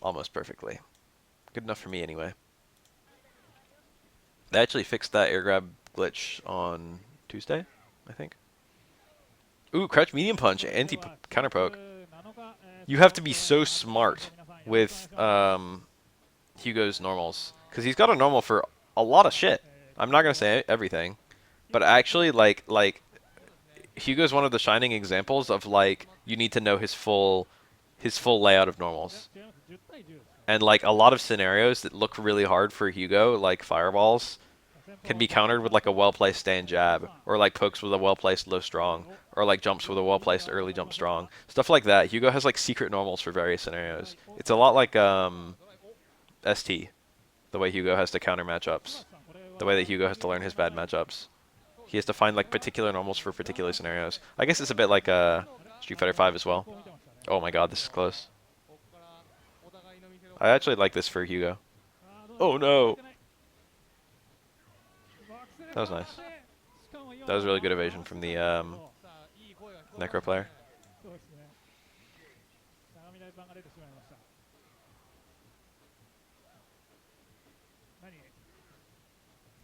Almost perfectly. Good enough for me anyway. They actually fixed that air grab glitch on Tuesday, I think. Ooh, crouch medium punch, anti counter poke. You have to be so smart with Hugo's normals because he's got a normal for a lot of shit. I'm not gonna say everything, but actually, like Hugo's one of the shining examples of like you need to know his full layout of normals. And like a lot of scenarios that look really hard for Hugo, like fireballs, can be countered with like a well-placed stand jab, or like pokes with a well-placed low strong, or like jumps with a well-placed early jump strong. Stuff like that. Hugo has like secret normals for various scenarios. It's a lot like ST, the way Hugo has to counter matchups, the way that Hugo has to learn his bad matchups. He has to find like particular normals for particular scenarios. I guess it's a bit like Street Fighter 5 as well. Oh my god, this is close. I actually like this for Hugo. Oh no! That was nice. That was really good evasion from the Necro player.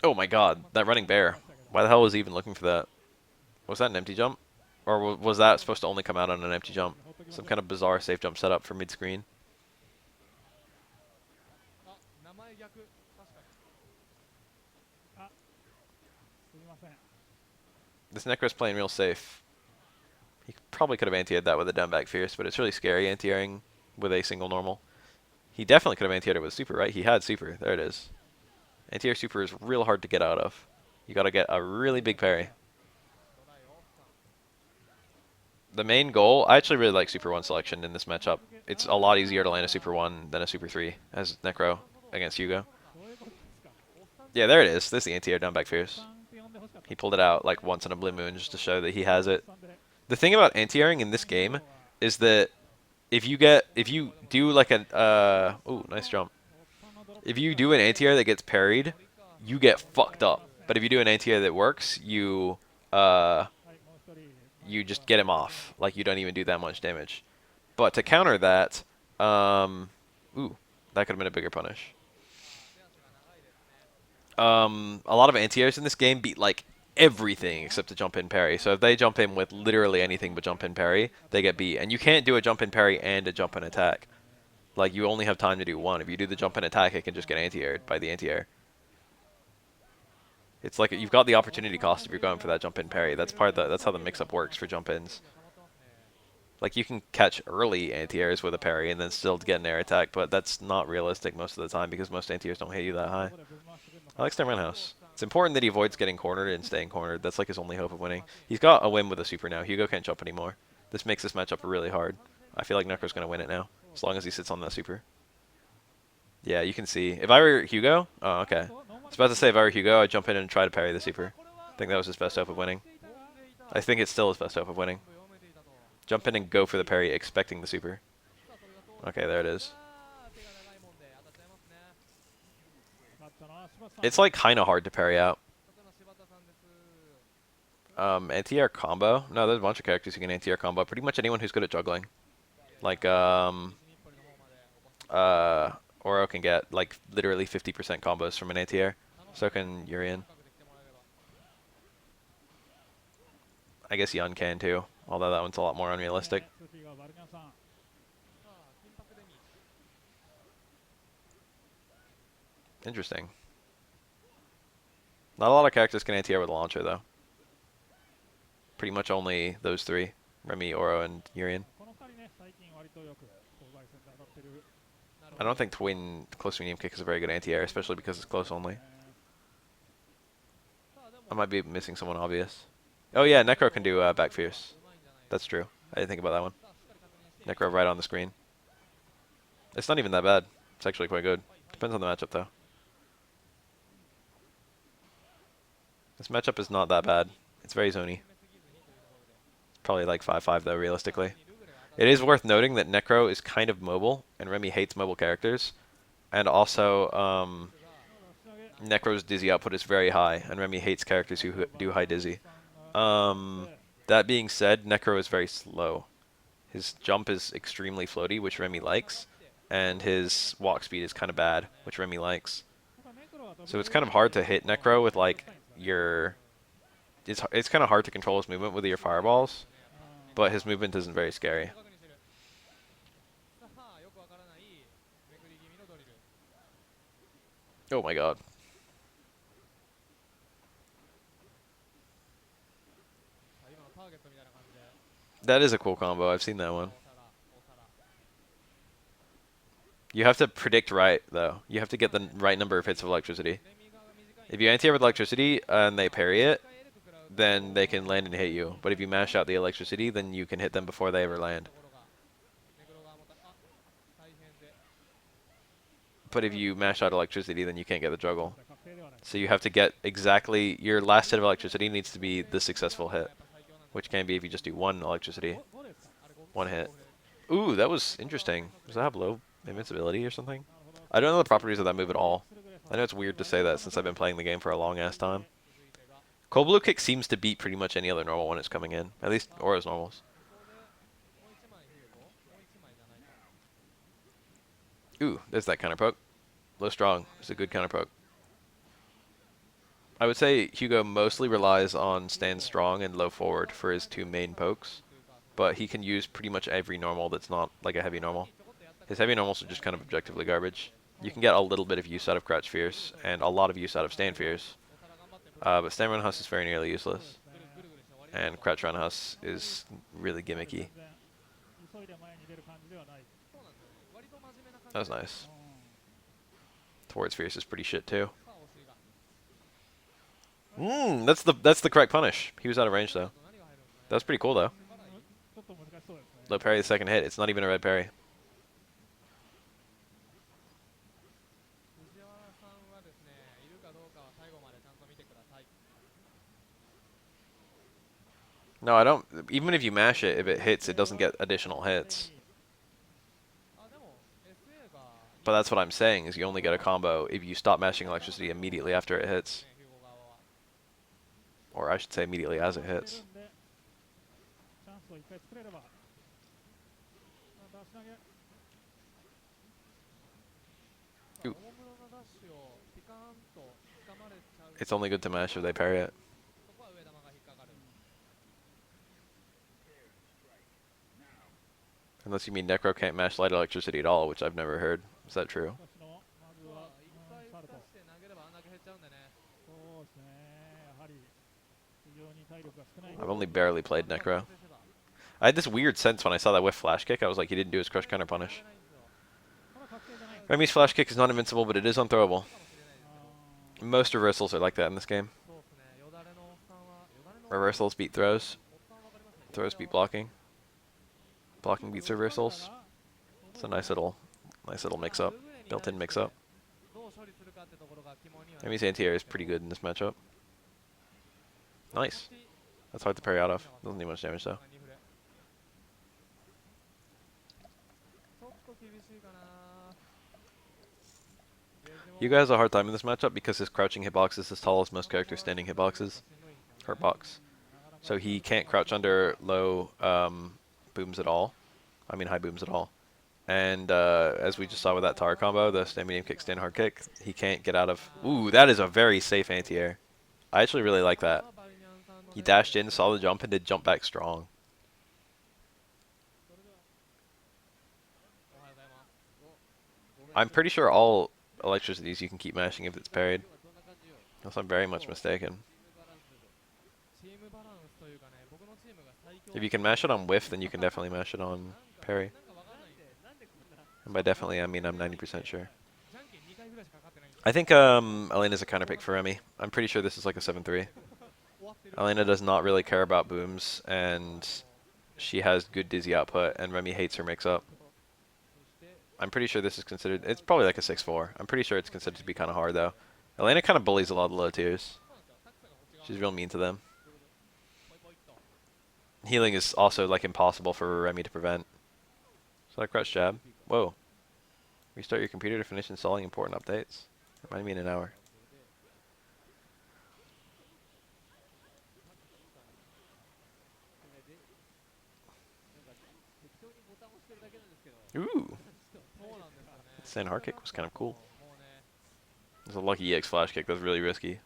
Oh my god, that running bear. Why the hell was he even looking for that? Was that an empty jump? Or was that supposed to only come out on an empty jump? Some kind of bizarre safe jump setup for mid-screen. This Necro's playing real safe. He probably could have anti-aired that with a down back fierce, but it's really scary anti-airing with a single normal. He definitely could have anti-aired it with super, right? He had super. There it is. Anti-air super is real hard to get out of. You gotta get a really big parry. The main goal, I actually really like Super 1 selection in this matchup. It's a lot easier to land a Super 1 than a Super 3 as Necro against Hugo. Yeah, there it is. There's the anti-air down back fierce. He pulled it out like once in a blue moon just to show that he has it. The thing about anti-airing in this game is that if you do like an ooh, nice jump. If you do an anti-air that gets parried, you get fucked up. But if you do an anti-air that works, uh you just get him off. Like you don't even do that much damage. But to counter that, ooh, that could have been a bigger punish. A lot of anti-airs in this game beat like everything except a jump in parry. So if they jump in with literally anything but jump in parry, they get beat. And you can't do a jump in parry and a jump in attack. Like you only have time to do one. If you do the jump in attack, it can just get anti-aired by the anti-air. It's like you've got the opportunity cost if you're going for that jump in parry. That's how the mix-up works for jump ins. Like you can catch early anti-airs with a parry and then still get an air attack, but that's not realistic most of the time because most anti-airs don't hit you that high. I like Stem Roundhouse. It's important that he avoids getting cornered and staying cornered. That's like his only hope of winning. He's got a win with a super now. Hugo can't jump anymore. This makes this matchup really hard. I feel like Necro's going to win it now, as long as he sits on that super. Yeah, you can see. If I were Hugo, oh, okay. I was about to say if I were Hugo, I'd jump in and try to parry the super. I think that was his best hope of winning. I think it's still his best hope of winning. Jump in and go for the parry, expecting the super. Okay, there it is. It's like kind of hard to parry out. Anti-air combo? No, there's a bunch of characters who can anti-air combo. Pretty much anyone who's good at juggling. Like, Oro can get like literally 50% combos from an anti-air. So can Urien. I guess Yun can too, although that one's a lot more unrealistic. Interesting. Not a lot of characters can anti-air with a launcher though. Pretty much only those three. Remy, Oro, and Urien. I don't think twin close medium kick is a very good anti-air, especially because it's close only. I might be missing someone obvious. Oh yeah, Necro can do back fierce. That's true. I didn't think about that one. Necro right on the screen. It's not even that bad. It's actually quite good. Depends on the matchup though. This matchup is not that bad. It's very zony. Probably like 5-5 though, realistically. It is worth noting that Necro is kind of mobile, and Remy hates mobile characters. And also, Necro's dizzy output is very high, and Remy hates characters who do high dizzy. That being said, Necro is very slow. His jump is extremely floaty, which Remy likes, and his walk speed is kind of bad, which Remy likes. So it's kind of hard to hit Necro with like your. It's kind of hard to control his movement with your fireballs, but his movement isn't very scary. Oh my god. That is a cool combo. I've seen that one. You have to predict right, though. You have to get the right number of hits of electricity. If you anti-air with electricity and they parry it, then they can land and hit you. But if you mash out the electricity, then you can hit them before they ever land. But if you mash out electricity, then you can't get the juggle. So you have to get exactly... Your last hit of electricity needs to be the successful hit, which can be if you just do one electricity. One hit. Ooh, that was interesting. Does that have low invincibility or something? I don't know the properties of that move at all. I know it's weird to say that since I've been playing the game for a long-ass time. Cold Blue Kick seems to beat pretty much any other normal when it's coming in. At least Aura's normals. Ooh, there's that counter poke. Low strong. It's a good counter poke. I would say Hugo mostly relies on stand strong and low forward for his two main pokes. But he can use pretty much every normal that's not like a heavy normal. His heavy normals are just kind of objectively garbage. You can get a little bit of use out of Crouch Fierce and a lot of use out of Stand Fierce. But Stand Roundhouse is very nearly useless. And Crouch Roundhouse is really gimmicky. That was nice. Towards Fierce is pretty shit too. That's the correct punish. He was out of range though. That was pretty cool though. Low parry the second hit. It's not even a red parry. No, I don't. Even if you mash it, if it hits, it doesn't get additional hits. But that's what I'm saying, is you only get a combo if you stop mashing electricity immediately after it hits. Or I should say immediately as it hits. Ooh. It's only good to mash if they parry it. Unless you mean Necro can't mash light electricity at all, which I've never heard. Is that true? I've only barely played Necro. I had this weird sense when I saw that whiff flash kick. I was like, he didn't do his crush counter punish. Remy's flash kick is not invincible, but it is unthrowable. Most reversals are like that in this game. Reversals beat throws. Throws beat blocking. Blocking beats reversals. It's a nice little mix-up. Built-in mix-up. Remy's anti-air is pretty good in this matchup. Nice. That's hard to parry out of. Doesn't do much damage though. Hugo has a hard time in this matchup because his crouching hitbox is as tall as most characters' standing hitboxes. Hurt box. So he can't crouch under low booms at all. I mean high booms at all. And as we just saw with that tower combo, the stand medium kick, stand hard kick, he can't get out of... Ooh, that is a very safe anti-air. I actually really like that. He dashed in, saw the jump, and did jump back strong. I'm pretty sure all electricities you can keep mashing if it's parried. Unless I'm very much mistaken. If you can mash it on whiff, then you can definitely mash it on parry. And by definitely, I mean I'm 90% sure. I think Elena's a counter pick for Remy. I'm pretty sure this is like a 7-3. Elena does not really care about booms, and she has good dizzy output, and Remy hates her mix-up. I'm pretty sure this is considered... It's probably like a 6-4. I'm pretty sure it's considered to be kind of hard, though. Elena kind of bullies a lot of the low tiers. She's real mean to them. Healing is also like impossible for Remy to prevent. Is that a crouch jab? Whoa. Restart your computer to finish installing important updates. Remind me in an hour. Ooh. Sand hard kick was kind of cool. It was a lucky EX flash kick. That was really risky.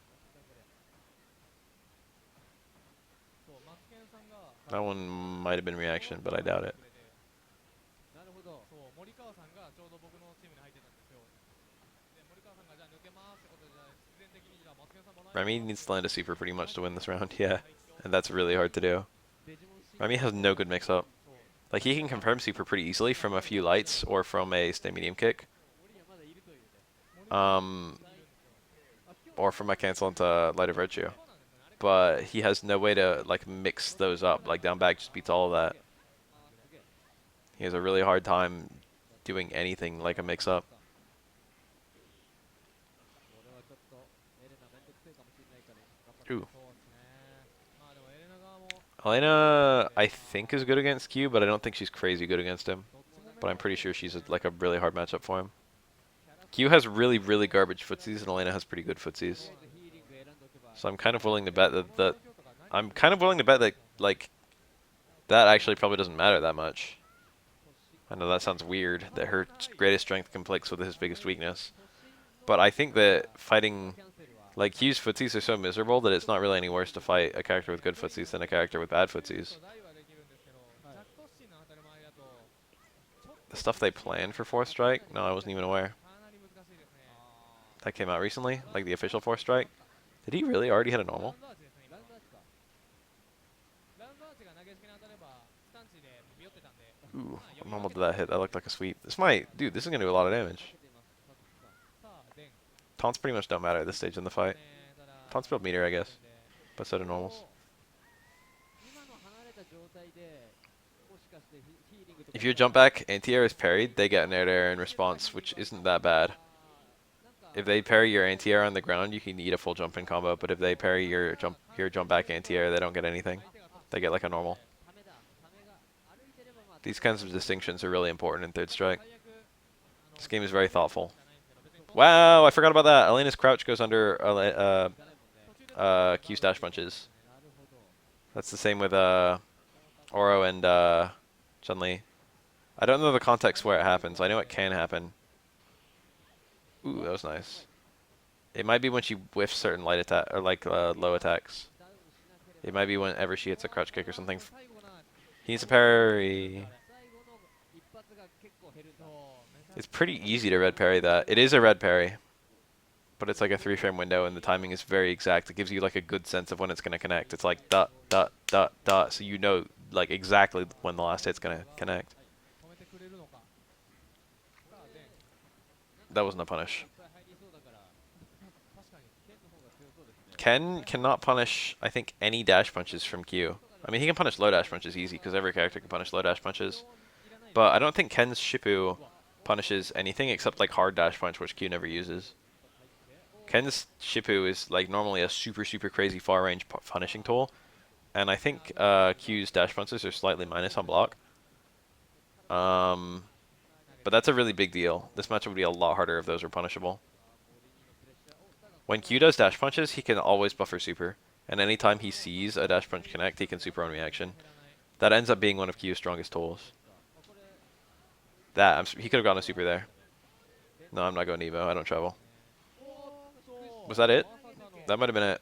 That one might have been reaction, but I doubt it. Remy needs to land a super pretty much to win this round, yeah. And that's really hard to do. Remy has no good mix-up. Like, he can confirm super pretty easily from a few lights or from a stay medium kick. Or from a cancel into light of virtue. But he has no way to, like, mix those up. Like, down back just beats all of that. He has a really hard time doing anything like a mix-up. Ooh. Elena, I think, is good against Q, but I don't think she's crazy good against him. But I'm pretty sure she's like a really hard matchup for him. Q has really, really garbage footsies, and Elena has pretty good footsies. So I'm kind of willing to bet that like that actually probably doesn't matter that much. I know that sounds weird that her greatest strength conflicts with his biggest weakness, but I think that fighting like Q's footsies are so miserable that it's not really any worse to fight a character with good footsies than a character with bad footsies. The stuff they planned for Fourth Strike? No, I wasn't even aware. That came out recently? Like the official Fourth Strike? Did he really already hit a normal? Ooh, what normal did that hit? That looked like a sweep. This is gonna do a lot of damage. Taunts pretty much don't matter at this stage in the fight. Taunts build meter, I guess. But so do normals. If your jump back anti-air is parried, they get an air-to-air in response, which isn't that bad. If they parry your anti-air on the ground, you can eat a full jump in combo, but if they parry your jump back anti-air, they don't get anything. They get like a normal. These kinds of distinctions are really important in Third Strike. This game is very thoughtful. Wow, I forgot about that. Elena's crouch goes under Q's dash punches. That's the same with Oro and Chun-Li. I don't know the context where it happens. I know it can happen. Ooh, that was nice. It might be when she whiffs certain light attack or like low attacks. It might be whenever she hits a crouch kick or something. He needs a parry. It's pretty easy to red parry that. It is a red parry, but it's like a 3-frame window, and the timing is very exact. It gives you like a good sense of when it's gonna connect. It's like dot dot dot dot, so you know like exactly when the last hit's gonna connect. That wasn't a punish. Ken cannot punish, I think, any dash punches from Q. I mean, he can punish low dash punches easy, because every character can punish low dash punches. But I don't think Ken's Shippu punishes anything except like hard dash punch, which Q never uses. Ken's Shippu is like normally a super, super crazy far range punishing tool. And I think Q's dash punches are slightly minus on block. But that's a really big deal. This matchup would be a lot harder if those were punishable. When Q does dash punches, he can always buffer super. And anytime he sees a dash punch connect, he can super on reaction. That ends up being one of Q's strongest tools. He could have gotten a super there. No, I'm not going Evo. I don't travel. Was that it? That might have been it.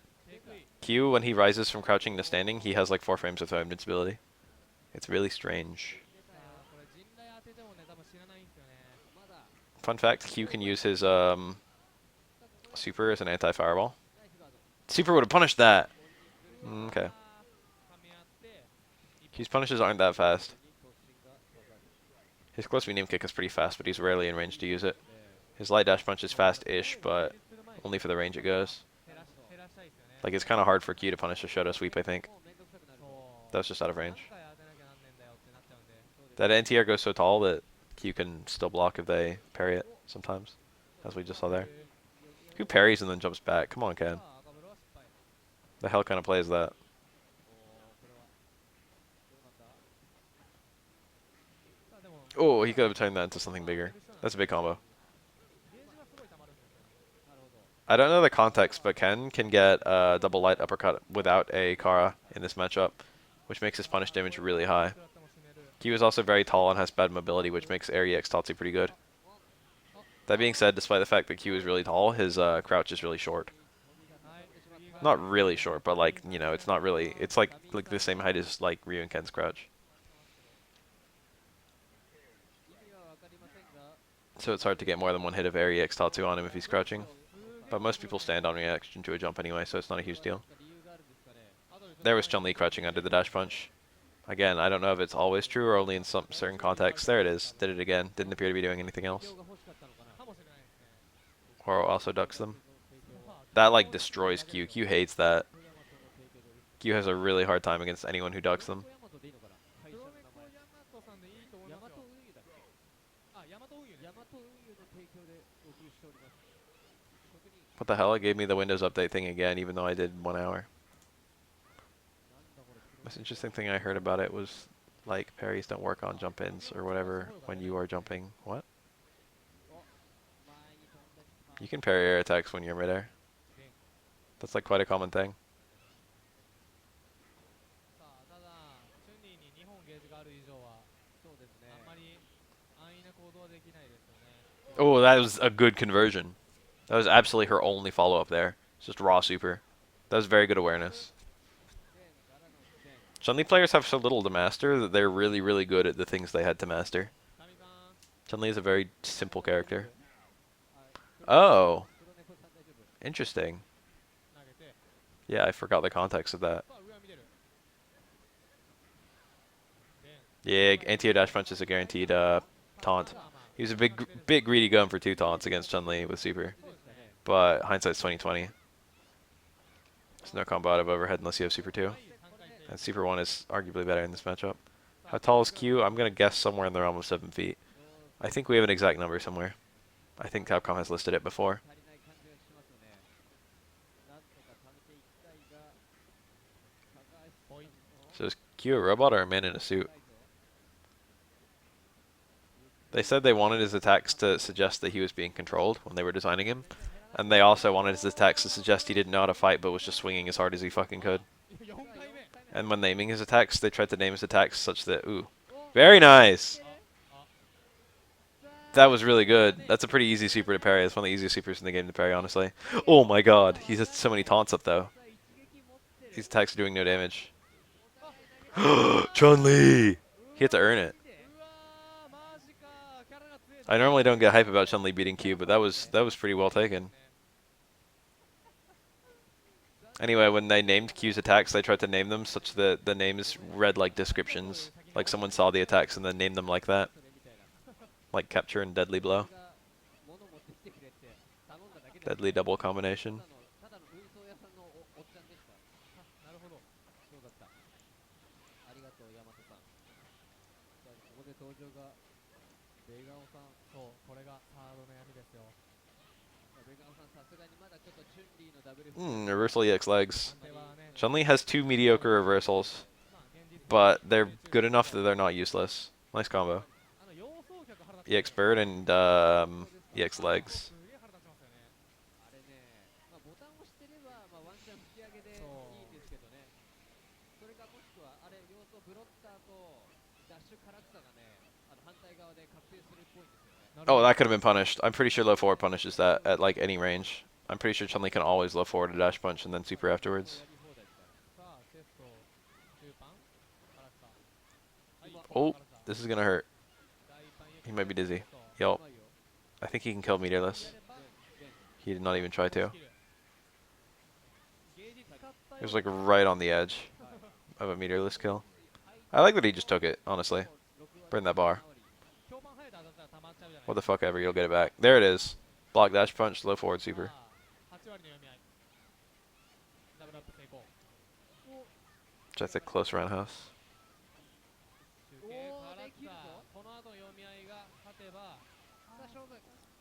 Q, when he rises from crouching to standing, he has like 4 frames of invincibility. It's really strange. Fun fact, Q can use his super as an anti-fireball. Super would have punished that. Okay. Q's punishes aren't that fast. His close medium kick is pretty fast, but he's rarely in range to use it. His light dash punch is fast-ish, but only for the range it goes. Like, it's kind of hard for Q to punish a Shoto sweep, I think. That was just out of range. That anti-air goes so tall that Q can still block if they parry it sometimes, as we just saw there. Who parries and then jumps back? Come on, Ken. The hell kind of play is that? Oh, he could have turned that into something bigger. That's a big combo. I don't know the context, but Ken can get a double light uppercut without a Kara in this matchup, which makes his punish damage really high. Q is also very tall and has bad mobility, which makes air EX Tatsu pretty good. That being said, despite the fact that Q is really tall, his crouch is really short. Not really short, but like, you know, it's not really. It's like the same height as like Ryu and Ken's crouch. So it's hard to get more than one hit of air EX Tatsu on him if he's crouching. But most people stand on reaction to a jump anyway, so it's not a huge deal. There was Chun-Li crouching under the dash punch. Again, I don't know if it's always true or only in some certain contexts. There it is. Did it again. Didn't appear to be doing anything else. Or also ducks them. That like destroys Q. Q hates that. Q has a really hard time against anyone who ducks them. What the hell? It gave me the Windows Update thing again, even though I did 1 hour. Most interesting thing I heard about it was, like, parries don't work on jump-ins or whatever when you are jumping. What? You can parry air attacks when you're midair. That's like quite a common thing. Oh, that was a good conversion. That was absolutely her only follow-up there. It's just raw super. That was very good awareness. Chun-Li players have so little to master that they're really, really good at the things they had to master. Chun-Li is a very simple character. Oh. Interesting. Yeah, I forgot the context of that. Yeah, anti-air dash punch is a guaranteed taunt. He was a big greedy gun for 2 taunts against Chun-Li with super. But hindsight's 2020. There's no combo out of overhead unless you have super 2. And super 1 is arguably better in this matchup. How tall is Q? I'm going to guess somewhere in the realm of 7 feet. I think we have an exact number somewhere. I think Capcom has listed it before. So is Q a robot or a man in a suit? They said they wanted his attacks to suggest that he was being controlled when they were designing him. And they also wanted his attacks to suggest he didn't know how to fight but was just swinging as hard as he fucking could. And when naming his attacks, they tried to name his attacks such that, ooh. Very nice! That was really good. That's a pretty easy super to parry. That's one of the easiest supers in the game to parry, honestly. Oh my god, he's had so many taunts up though. These attacks are doing no damage. Chun-Li! He had to earn it. I normally don't get hype about Chun-Li beating Q, but that was pretty well taken. Anyway, when they named Q's attacks, they tried to name them such that the names read like descriptions. Like someone saw the attacks and then named them like that. Like Capture and Deadly Blow. Deadly double combination. Reversal EX legs. Chun-Li has 2 mediocre reversals, but they're good enough that they're not useless. Nice combo. EX bird and EX legs. Oh, that could have been punished. I'm pretty sure low forward punishes that at like any range. I'm pretty sure Chun-Li can always low forward a dash punch and then super afterwards. Oh, this is gonna hurt. He might be dizzy. Yup. I think he can kill meteorless. He did not even try to. He was like right on the edge of a meteorless kill. I like that he just took it, honestly. Burn that bar. What the fuck ever, you'll get it back. There it is. Block dash punch, low forward super. Just a close roundhouse.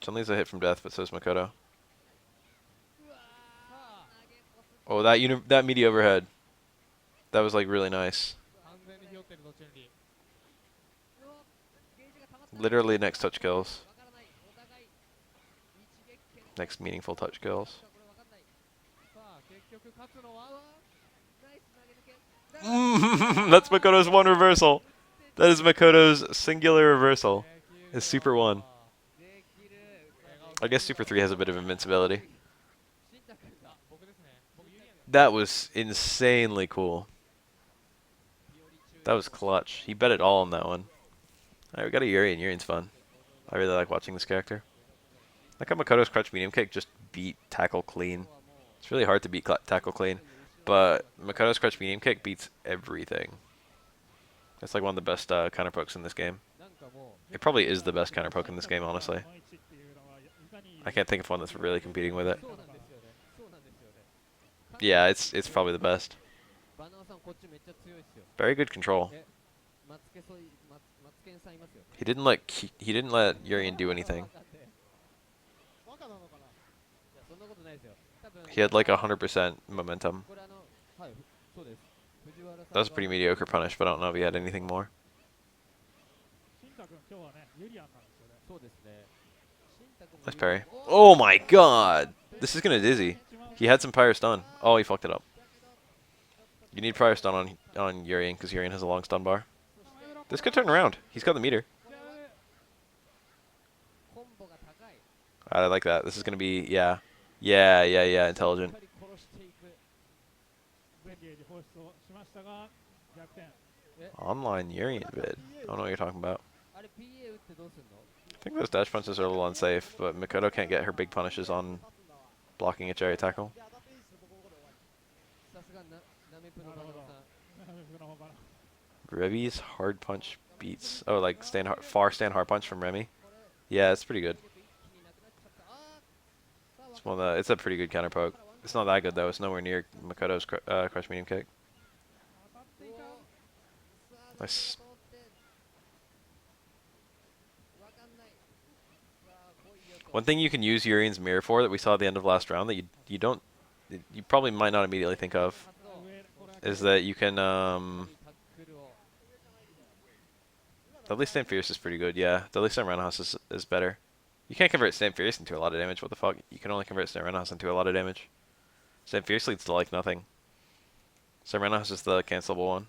Chun-Li's a hit from death, but so is Makoto. Oh, that meaty overhead. That was like really nice. Literally next touch kills. Next meaningful touch kills. That's Makoto's 1 reversal. That is Makoto's singular reversal. His super 1. I guess Super 3 has a bit of invincibility. That was insanely cool. That was clutch. He bet it all on that one. Alright, we got a Urien. Urien's fun. I really like watching this character. Like how Makoto's crutch medium kick just beat tackle clean. It's really hard to beat tackle clean, but Makoto's crutch medium kick beats everything. It's like one of the best counter pokes in this game. It probably is the best counter poke in this game, honestly. I can't think of one that's really competing with it. Yeah, it's probably the best. Very good control. He didn't let Urien do anything. He had like 100% momentum. That was a pretty mediocre punish, but I don't know if he had anything more. Nice parry. Oh my god! This is gonna dizzy. He had some prior stun. Oh, he fucked it up. You need prior stun on Urien, because Urien has a long stun bar. This could turn around. He's got the meter. I like that. This is gonna be, yeah. Yeah, intelligent. Online Urien vid. I don't know what you're talking about. I think those dash punches are a little unsafe, but Makoto can't get her big punishes on blocking a cherry tackle. Revi's hard punch beats. Oh, like far stand hard punch from Remy. Yeah, it's pretty good. It's a pretty good counter poke. It's not that good though. It's nowhere near Makoto's crush medium kick. Nice. One thing you can use Urien's mirror for that we saw at the end of last round that you probably might not immediately think of is that you can Dudley Stand Fierce is pretty good, yeah. Dudley Stand Roundhouse is better. You can't convert Stand Fierce into a lot of damage, what the fuck? You can only convert Stand Roundhouse into a lot of damage. Stand Fierce leads to like nothing. Stand Roundhouse is the cancelable one.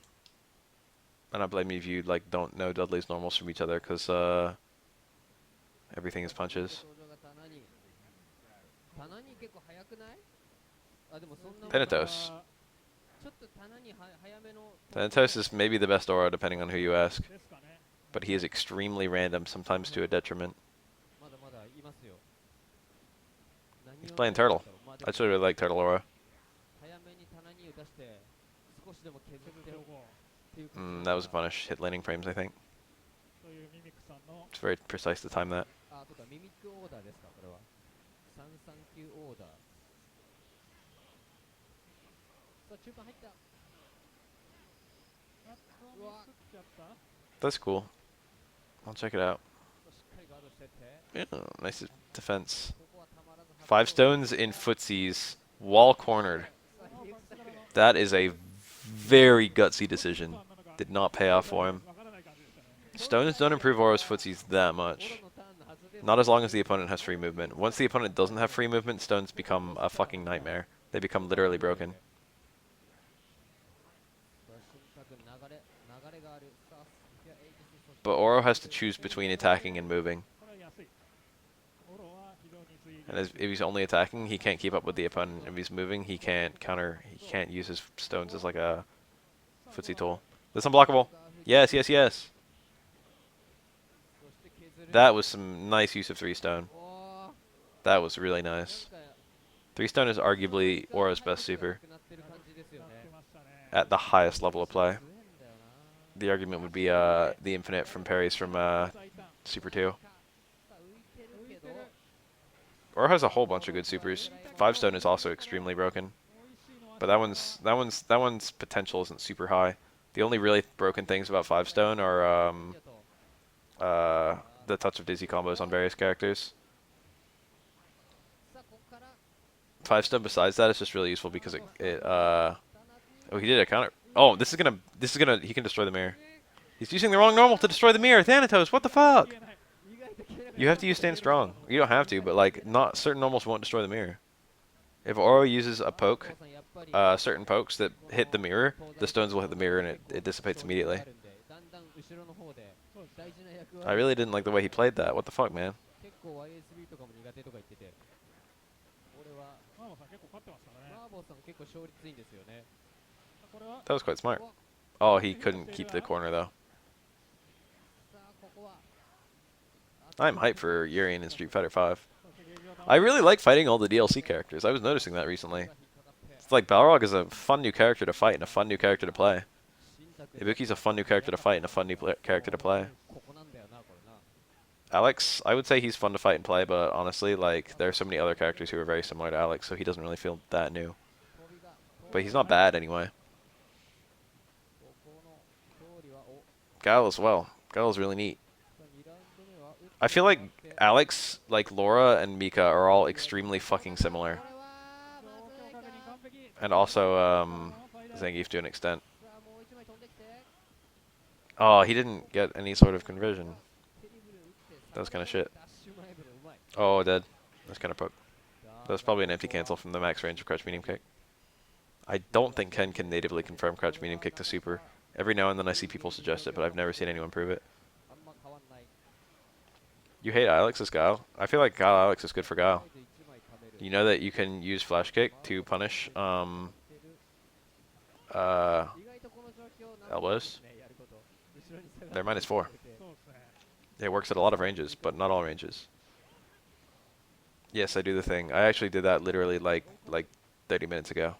And I blame you if you like don't know Dudley's normals from each other, because everything is punches. Thanatos. Thanatos is maybe the best aura depending on who you ask. But he is extremely random, sometimes to a detriment. He's playing Turtle. I actually really like Turtle aura. That was a punish. Hit landing frames, I think. It's very precise to time that. That's cool. I'll check it out. Yeah, nice defense. 5 stones in footsies. Wall cornered. That is a very gutsy decision. Did not pay off for him. Stones don't improve Oro's footsies that much. Not as long as the opponent has free movement. Once the opponent doesn't have free movement, stones become a fucking nightmare. They become literally broken. But Oro has to choose between attacking and moving. And if he's only attacking, he can't keep up with the opponent. If he's moving, he can't counter. He can't use his stones as like a footsie tool. That's unblockable. Yes. That was some nice use of 3 stone. That was really nice. 3 stone is arguably Oro's best super at the highest level of play. The argument would be the infinite from parries from Super 2. Oro has a whole bunch of good supers. 5 stone is also extremely broken, but that one's potential isn't super high. The only really broken things about 5 stone are the touch of dizzy combos on various characters. 5 stone besides that is just really useful because oh, he did a counter. Oh, this is gonna he can destroy the mirror. He's using the wrong normal to destroy the mirror. Thanatos, what the fuck? You have to use Stand Strong. You don't have to, but like not certain normals won't destroy the mirror. If Oro uses a poke, certain pokes that hit the mirror, the stones will hit the mirror and it dissipates immediately. I really didn't like the way he played that. What the fuck, man? That was quite smart. Oh, he couldn't keep the corner though. I'm hyped for Urien in Street Fighter 5. I really like fighting all the DLC characters. I was noticing that recently. It's like Balrog is a fun new character to fight and a fun new character to play. Ibuki's a fun new character to fight and a fun new character to play. Alex, I would say he's fun to fight and play, but honestly, like, there are so many other characters who are very similar to Alex, so he doesn't really feel that new. But he's not bad anyway. Guile as well. Guile's really neat. I feel like Alex, like Laura and Mika are all extremely fucking similar. And also, Zangief to an extent. Oh, he didn't get any sort of conversion. That was kind of shit. Oh, dead. That's kind of poke. That's probably an empty cancel from the max range of crouch medium kick. I don't think Ken can natively confirm crouch medium kick to super. Every now and then I see people suggest it, but I've never seen anyone prove it. You hate Alex's Guile? I feel like Guile Alex is good for Guile. You know that you can use flash kick to punish elbows? They're -4. It works at a lot of ranges, but not all ranges. Yes, I do the thing. I actually did that literally like 30 minutes ago.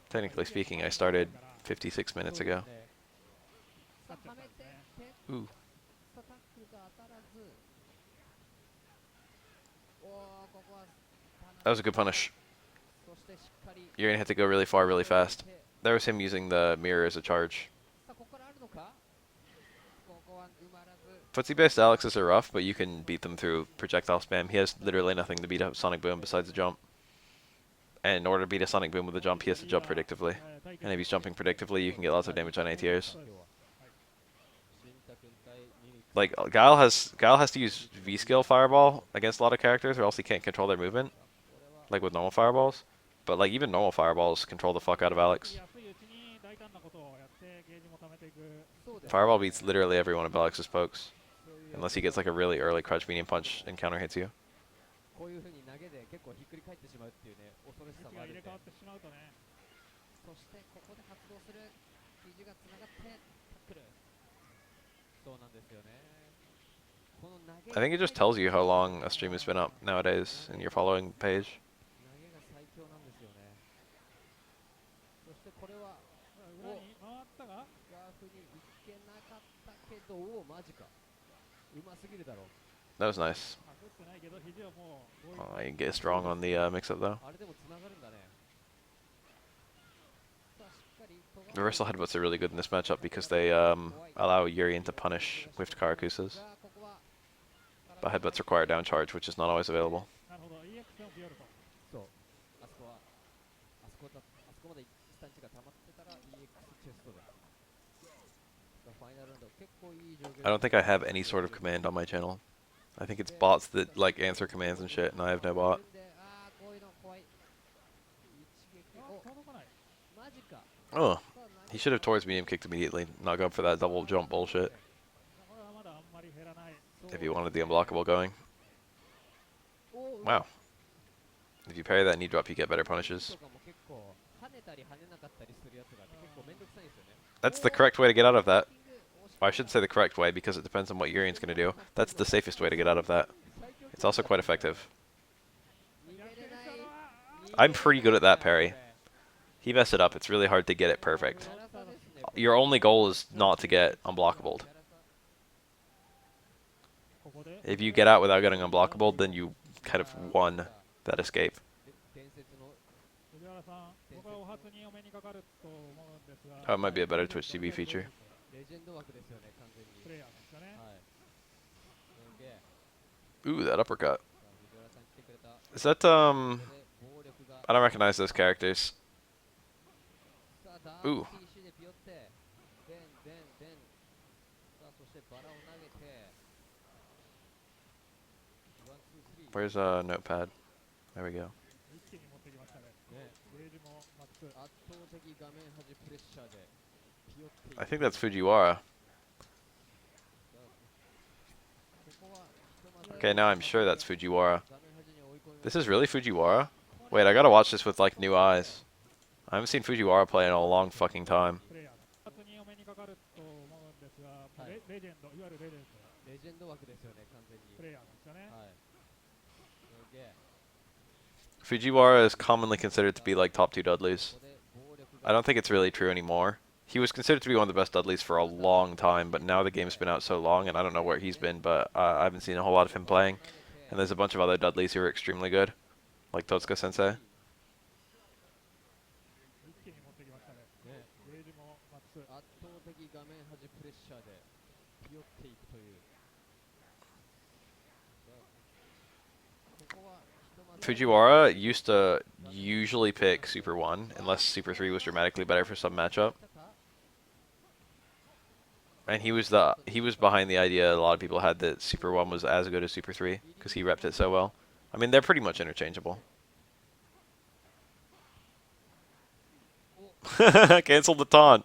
Technically speaking, I started 56 minutes ago. Ooh. That was a good punish. You're gonna have to go really far, really fast. There was him using the mirror as a charge. Footsie-based Alexes are rough, but you can beat them through projectile spam. He has literally nothing to beat a Sonic Boom besides a jump. And in order to beat a Sonic Boom with a jump, he has to jump predictably. And if he's jumping predictably, you can get lots of damage on ATRs. Like, Guile has to use V-skill Fireball against a lot of characters, or else he can't control their movement. Like with normal Fireballs. But like, even normal Fireballs control the fuck out of Alex. Fireball beats literally every one of Alex's pokes. Unless he gets like a really early crouch medium punch and counter hits you. I think it just tells you how long a stream has been up nowadays in your following page. That was nice. Oh, I can get strong on the mix-up though. Reversal headbutts are really good in this matchup because they allow Urien to punish whiffed Karakusas. But headbutts require down charge, which is not always available. I don't think I have any sort of command on my channel. I think it's bots that like answer commands and shit, and I have no bot. Oh, he should have towards medium kicked immediately, not go for that double jump bullshit. If he wanted the unblockable going. Wow. If you parry that knee drop, you get better punishes. That's the correct way to get out of that. Well, I shouldn't say the correct way because it depends on what Urien's going to do. That's the safest way to get out of that. It's also quite effective. I'm pretty good at that parry. He messed it up. It's really hard to get it perfect. Your only goal is not to get unblockable. If you get out without getting unblockable, then you kind of won that escape. Oh, it might be a better Twitch TV feature. Ooh, that uppercut. Is that, I don't recognize those characters. Ooh. Where's Notepad? There we go. I think that's Fujiwara. Okay, now I'm sure that's Fujiwara. This is really Fujiwara? Wait, I gotta watch this with like new eyes. I haven't seen Fujiwara play in a long fucking time. Fujiwara is commonly considered to be like top 2 Dudleys. I don't think it's really true anymore. He was considered to be one of the best Dudleys for a long time, but now the game's been out so long, and I don't know where he's been, but I haven't seen a whole lot of him playing. And there's a bunch of other Dudleys who are extremely good, like Totsuka-sensei. Fujiwara used to usually pick Super 1, unless Super 3 was dramatically better for some matchup. And he was behind the idea a lot of people had that Super 1 was as good as Super 3, because he repped it so well. I mean, they're pretty much interchangeable. Cancel the taunt.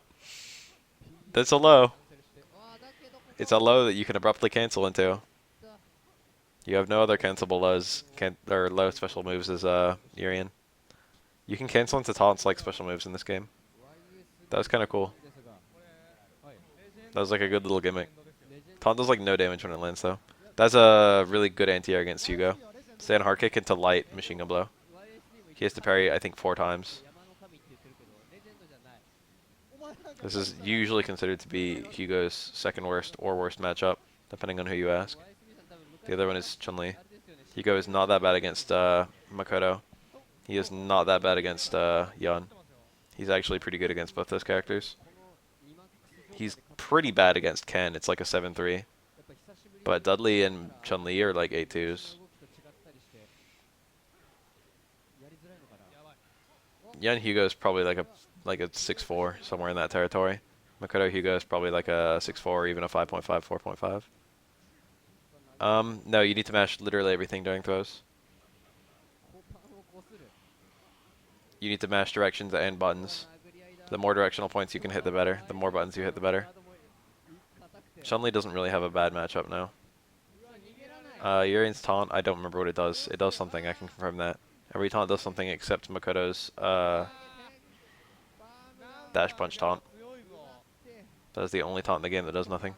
That's a low. It's a low that you can abruptly cancel into. You have no other cancelable lows, or low special moves as Urien. You can cancel into taunts like special moves in this game. That was kind of cool. That was like a good little gimmick. Taunt does like no damage when it lands though. That's a really good anti-air against Hugo. Stand hard kick into light machine gun blow. He has to parry I think 4 times. This is usually considered to be Hugo's second worst or worst matchup, depending on who you ask. The other one is Chun-Li. Hugo is not that bad against Makoto. He is not that bad against Yun. He's actually pretty good against both those characters. He's pretty bad against Ken. It's like a 7-3. But Dudley and Chun-Li are like 8-2s. Yun Hugo is probably like a 6-4, somewhere in that territory. Makoto Hugo is probably like a 6-4 or even a 5.5, 4.5. No, you need to mash literally everything during throws. You need to mash directions and buttons. The more directional points you can hit, the better. The more buttons you hit, the better. Chun-Li doesn't really have a bad matchup now. Urien's taunt, I don't remember what it does. It does something, I can confirm that. Every taunt does something except Makoto's dash punch taunt. That is the only taunt in the game that does nothing.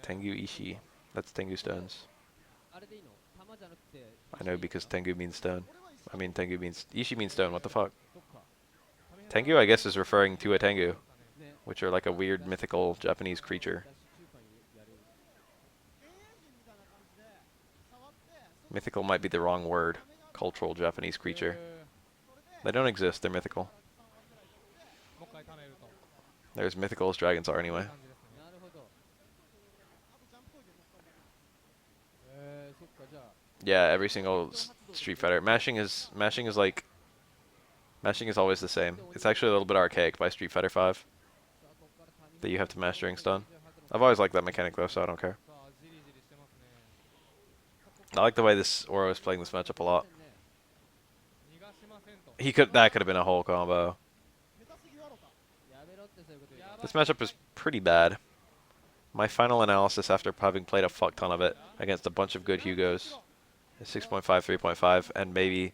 Tengu Ishii. That's Tengu stones. I know because Tengu means stone. I mean Tengu means... Ishii means stone, what the fuck? Tengu I guess is referring to a Tengu, which are like a weird mythical Japanese creature. Mythical might be the wrong word. Cultural Japanese creature. They don't exist, they're mythical. They're as mythical as dragons are anyway. Yeah, every single Street Fighter. Mashing is always the same. It's actually a little bit archaic by Street Fighter 5. That you have to mash during stun. I've always liked that mechanic though, so I don't care. I like the way this Oro is playing this matchup a lot. That could have been a whole combo. This matchup is pretty bad. My final analysis after having played a fuck ton of it against a bunch of good Hugos is 6.5, 3.5, and maybe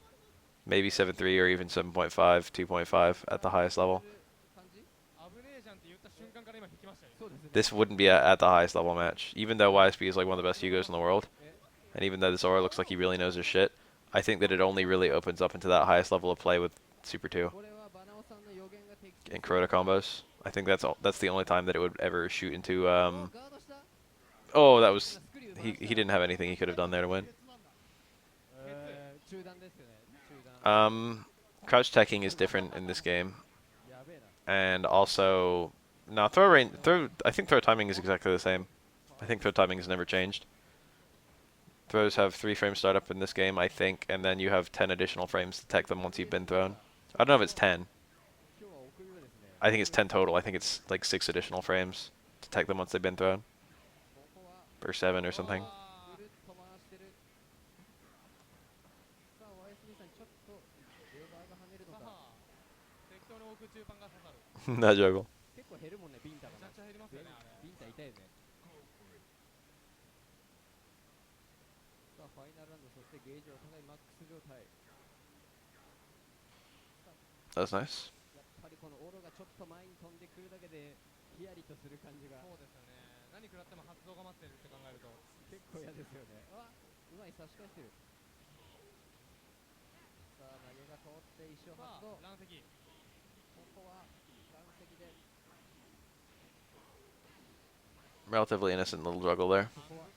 7.3 or even 7.5, 2.5 at the highest level. This wouldn't be at the highest level match, even though YSP is like one of the best Hugos in the world. And even though this Aura looks like he really knows his shit, I think that it only really opens up into that highest level of play with Super 2 and Croto combos. I think that's the only time that it would ever shoot into. Oh, that was he didn't have anything he could have done there to win. Crouch teching is different in this game, and also no I think throw timing is exactly the same. I think throw timing has never changed. Throws have 3 frame startup in this game, I think, and then you have 10 additional frames to tech them once you've been thrown. I don't know if it's 10. I think it's 10 total. I think it's like 6 additional frames to tech them once they've been thrown. or 7 or something. ぐるっと回してる。さあ YSB さんちょっとレバーが跳ねるのか。適当に置く中盤が刺さる。That juggle. 結構減るもんね、ビンタがめちゃくちゃ減りますよねあれ。ビンタ痛いよね。さあファイナルラウンド、そしてゲージお互いマックス状態。 That's nice. やっぱりこのオロがちょっと前に飛んでくるだけでヒヤリとする感じがそうですよね。何食らっても発動が待ってるって考えると結構嫌ですよね。あ、うまい、差し返してる。さあ投げが通って石を発動。乱石。ここは岩石で Relatively innocent little juggle there. ここは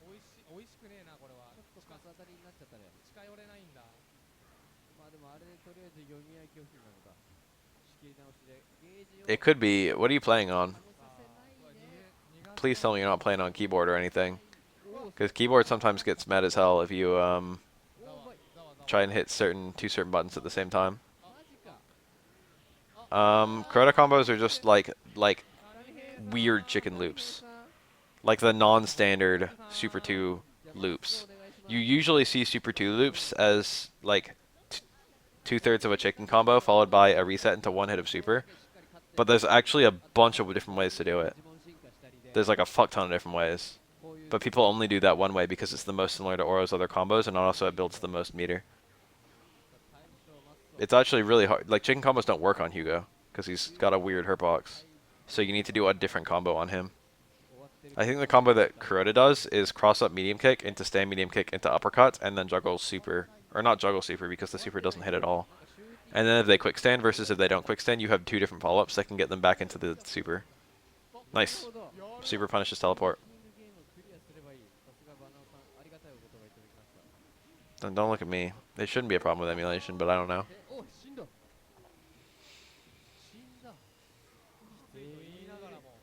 おいしくねえなこれは。ちょっとカス当たりになっちゃったね。近寄れないんだ。まあでもあれでとりあえず読み合い拒否なのか。仕切り直しでゲージを It could be. What are you playing on? 跳ねさせないで。 Please tell me you're not playing on keyboard or anything. Because keyboard sometimes gets mad as hell if you おーうまい。 try and hit two certain buttons at the same time. マジか。 Croto combos are just like 大変 weird chicken loops, さん like the non-standard Super 2 loops. You usually see Super 2 loops as like 2/3 of a chicken combo followed by a reset into one hit of super. But there's actually a bunch of different ways to do it. There's like a fuck ton of different ways. But people only do that one way because it's the most similar to Oro's other combos, and also it builds the most meter. It's actually really hard. Like, chicken combos don't work on Hugo because he's got a weird hurtbox. So you need to do a different combo on him. I think the combo that Croto does is cross up medium kick into stand medium kick into uppercut and then juggle super. Or not juggle super because the super doesn't hit at all. And then if they quick stand versus if they don't quick stand, you have two different follow-ups that can get them back into the super. Nice. Super punishes teleport. Don't look at me. It shouldn't be a problem with emulation, but I don't know. おっ死んだ死んだ。言いながらも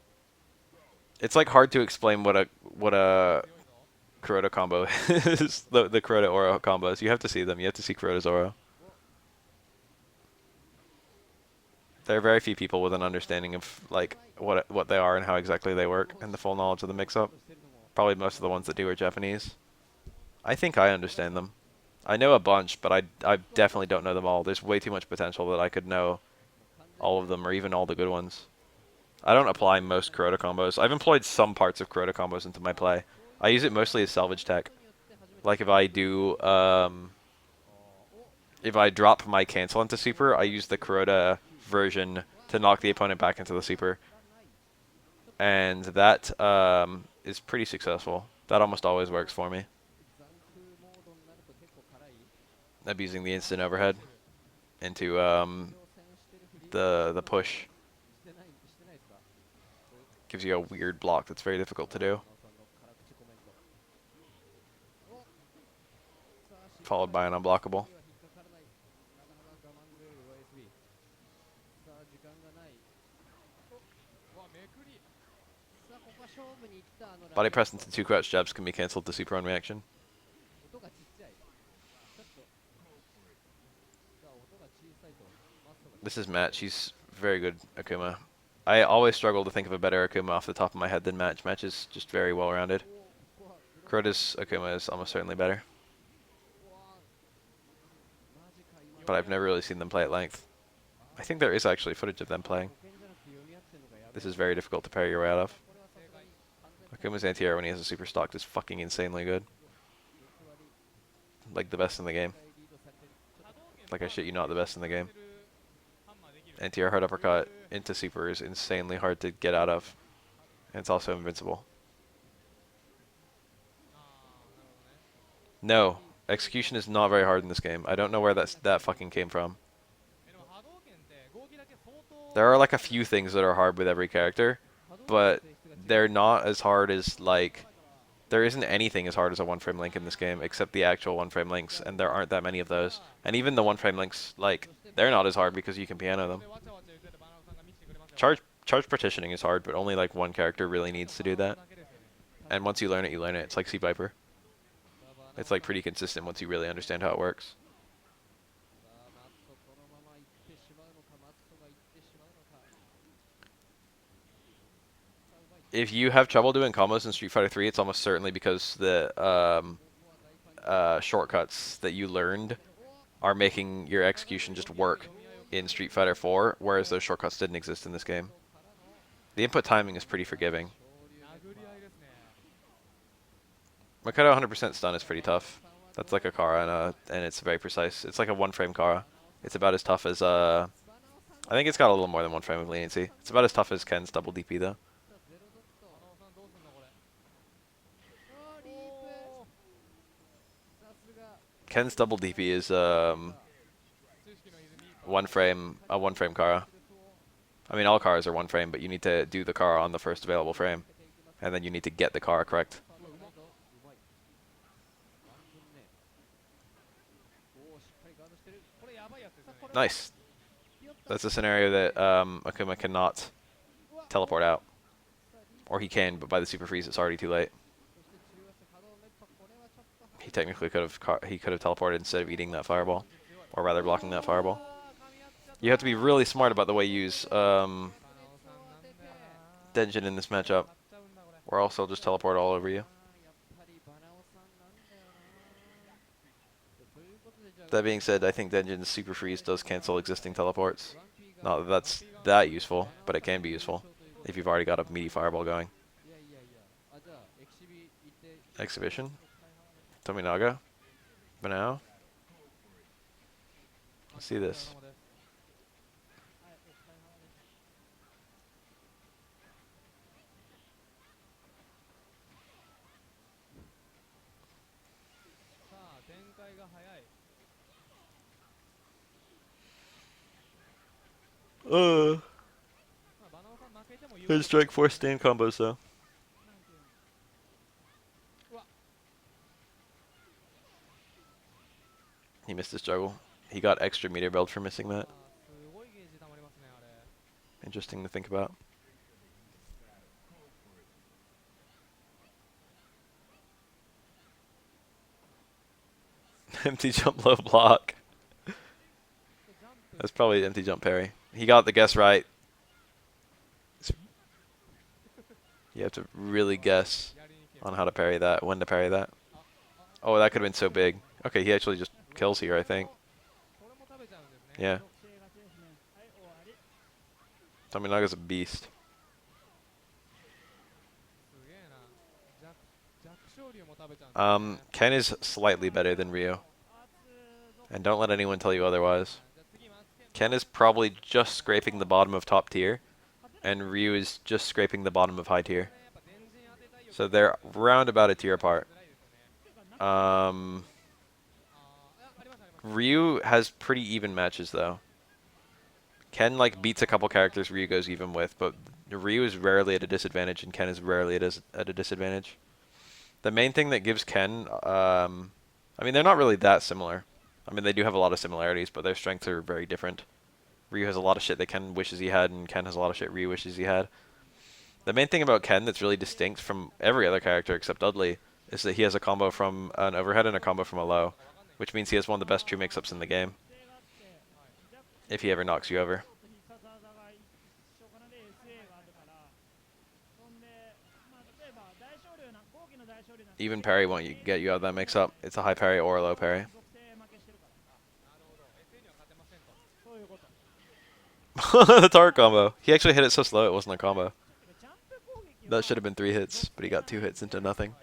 It's like hard to explain what a 強いぞ。 Croto combo is. the Croto Oro combos. You have to see them. You have to see Croto's Oro. There are very few people with an understanding of like what they are and how exactly they work and the full knowledge of the mix-up. Probably most of the ones that do are Japanese. I think I understand them. I know a bunch, but I definitely don't know them all. There's way too much potential that I could know all of them or even all the good ones. I don't apply most Croto combos. I've employed some parts of Croto combos into my play. I use it mostly as salvage tech. Like if I do, if I drop my cancel into super, I use the Croto version to knock the opponent back into the super. And that is pretty successful. That almost always works for me. Abusing the instant overhead into the push. Gives you a weird block that's very difficult to do. Followed by an unblockable. Body press into two crouch jabs can be cancelled to super on reaction. This is Matt. She's very good Akuma. I always struggle to think of a better Akuma off the top of my head than Match. Match is just very well rounded. Croto's Akuma is almost certainly better. But I've never really seen them play at length. I think there is actually footage of them playing. This is very difficult to parry your way out of. Akuma's anti-air when he has a super stock is fucking insanely good. Like the best in the game. Like I shit you not, the best in the game. Anti-air hard uppercut into super is insanely hard to get out of. And it's also invincible. No, execution is not very hard in this game. I don't know where that fucking came from. There are like a few things that are hard with every character, but they're not as hard as like... There isn't anything as hard as a one-frame link in this game, except the actual one-frame links, and there aren't that many of those. And even the one-frame links, like, they're not as hard because you can piano them. Charge partitioning is hard, but only like one character really needs to do that. And once you learn it, you learn it. It's like Sea Viper. It's like pretty consistent once you really understand how it works. if you have trouble doing combos in Street Fighter 3, it's almost certainly because the shortcuts that you learned are making your execution just work in Street Fighter 4, whereas those shortcuts didn't exist in this game. The input timing is pretty forgiving. 殴り合いですね。 Makoto 100% stun is pretty tough. That's like a Kara, and it's very precise. It's like a one-frame Kara. It's about as tough as, I think it's got a little more than one frame of leniency. It's about as tough as Ken's double DP, though. 花尾さんどうすんのこれ。 Ken's double DP is, 知識の泉。 a one-frame Kara. I mean, all Karas are one frame, but you need to do the Kara on the first available frame. And then you need to get the Kara correct. Nice. That's a scenario that Akuma cannot teleport out. Or he can, but by the super freeze, it's already too late. He technically could have teleported instead of eating that fireball, or rather blocking that fireball. You have to be really smart about the way you use Denjin in this matchup, or else he'll just teleport all over you. That being said, I think Denjin's super freeze does cancel existing teleports. Not that that's that useful, but it can be useful if you've already got a meaty fireball going. Exhibition? Tominaga? Banao? Let's see this. さあ展開が早い。 まあバナオさん負けても言う Good strike force stand combos though. He missed his juggle. He got extra meter build for missing that. すごいゲージ溜まりますねあれ。 Interesting to think about. Empty jump low block. ジャンプ That's probably empty jump parry. He got the guess right. You have to really guess やりに行け on how to parry that, when to parry that. Oh, that could have been so big. Okay, he actually just kills here, I think. これも食べちゃうんですね。 Yeah. Tominaga's a beast. すげえな。弱小竜も食べちゃうんですね。 Ken is slightly better than Ryu. And don't let anyone tell you otherwise. じゃあ次マツケン。 Ken is probably just scraping the bottom of top tier, and Ryu is just scraping the bottom of high tier. やっぱ電人当てたいよ。 So they're round about a tier apart. 辛いですよね。 Um, あーいやありますあります。 Ryu has pretty even matches though. Ken like beats a couple characters Ryu goes even with, but Ryu is rarely at a disadvantage and Ken is rarely at a disadvantage. The main thing that gives Ken, I mean they're not really that similar. I mean they do have a lot of similarities, but their strengths are very different. Ryu has a lot of shit that Ken wishes he had, and Ken has a lot of shit Ryu wishes he had. The main thing about Ken that's really distinct from every other character except Dudley is that he has a combo from an overhead and a combo from a low, which means he has one of the best true mix-ups in the game. If he ever knocks you over. Even parry won't get you out of that mix-up. It's a high parry or a low parry. なるほど。SA には勝てませんと。 The Tart combo. He actually hit it so slow it wasn't a combo. That should have been 3 hits, but he got 2 hits into nothing.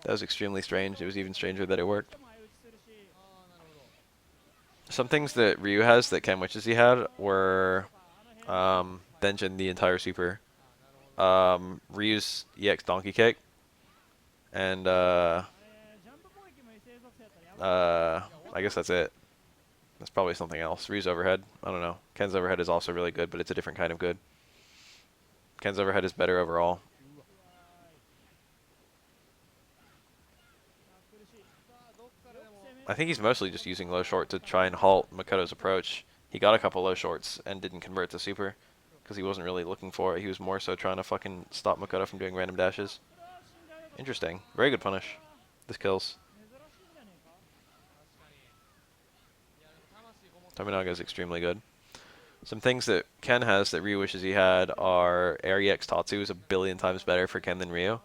That was extremely strange. It was even stranger that it worked. ああなるほど。 Some things that Ryu has that Ken wishes he had were Denjin the entire super, Ryu's EX donkey kick, and I guess that's it. That's probably something else. Ryu's overhead, I don't know. Ken's overhead is also really good, but it's a different kind of good. Ken's overhead is better overall. さあどっからでも。 I think he's mostly just using low short to try and halt Makoto's approach. He got a couple low shorts and didn't convert to super because he wasn't really looking for it. He was more so trying to fucking stop Makoto from doing random dashes. Interesting. Very good punish. This kills. 確かに。いやでも魂こもって。 Tominaga is extremely good. Some things that Ken has that Ryu wishes he had are Air EX Tatsu is a billion times better for Ken than Ryu.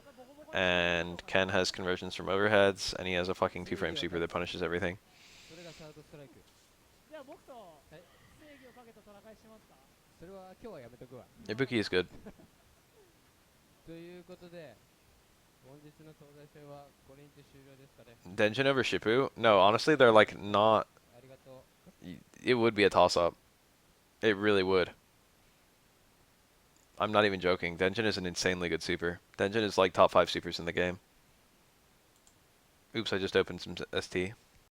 And Ken has conversions from overheads, and he has a fucking 2-frame super that punishes everything. それがサードストライク。じゃあ僕とはい。正義をかけた戦いしますか？それは今日はやめとくわ。 Ibuki is good. ということで、本日の東西戦はこれにて終了ですかね。 Denjin over Shippu? No, honestly, they're like not. ありがとう。 It would be a toss-up. It really would. I'm not even joking. Denjin is an insanely good super. Denjin is like top 5 supers in the game. Oops, I just opened some ST.